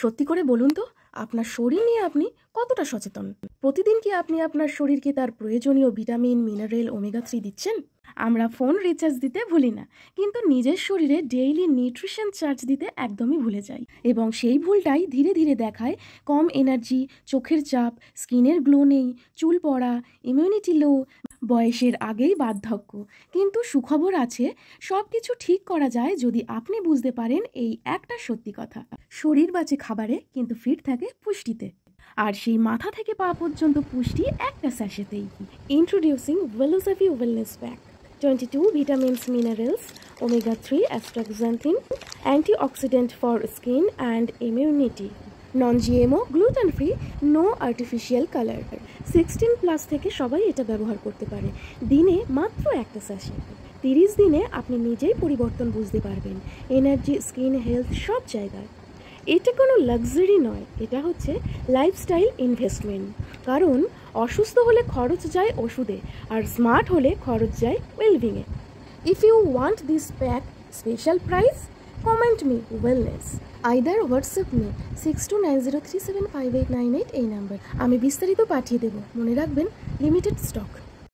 সত্যি করে বলুন তো, আপনার শরীর নিয়ে আপনি কতটা সচেতন? প্রতিদিন কি আপনি আপনার শরীরকে তার প্রয়োজনীয় ভিটামিন, মিনারেল, ওমেগা 3 দিচ্ছেন? আমরা ফোন রিচার্জ দিতে ভুলি না, কিন্তু নিজের শরীরে ডেইলি নিউট্রিশন চার্জ দিতে একদমই ভুলে যাই। এবং সেই ভুলটাই ধীরে ধীরে দেখায় কম এনার্জি, চোখের চাপ, স্কিনের গ্লো নেই, চুল পড়া, ইমিউনিটি লো, বয়সের আগেই বার্ধক্য। কিন্তু সুখবর আছে, সব কিছু ঠিক করা যায় যদি আপনি বুঝতে পারেন এই একটা সত্যি কথা: শরীর বাঁচে খাবারে, কিন্তু ফিট থাকে পুষ্টিতে। আর সেই মাথা থেকে পা পর্যন্ত পুষ্টি একটা স্যাশেতেই। ইন্ট্রোডিউসিং ভেলোসাভি wellness pack. 22 vitamins, minerals, omega 3, astaxanthin, antioxidant for skin and immunity. Non-GMO, gluten free, no artificial color. 16+ থেকে সবাই এটা ব্যবহার করতে পারে। দিনে মাত্র একটা স্যাশে। 30 দিনে আপনি নিজেই পরিবর্তন বুঝতে পারবেন, এনার্জি, স্কিন হেলথ সব জায়গায়। এটা কোনো লাক্সারি নয়, এটা হচ্ছে লাইফস্টাইল ইনভেস্টমেন্ট। কারণ অসুস্থ হলে খরচ যায় ওষুধে, আর স্মার্ট হলে খরচ যায় ওয়েলবিংয়ে। If you want this pack special price, comment me wellness, either WhatsApp me 6290375898 এই নাম্বার। আমি বিস্তারিত পাঠিয়ে দেবো। মনে রাখবেন, লিমিটেড স্টক।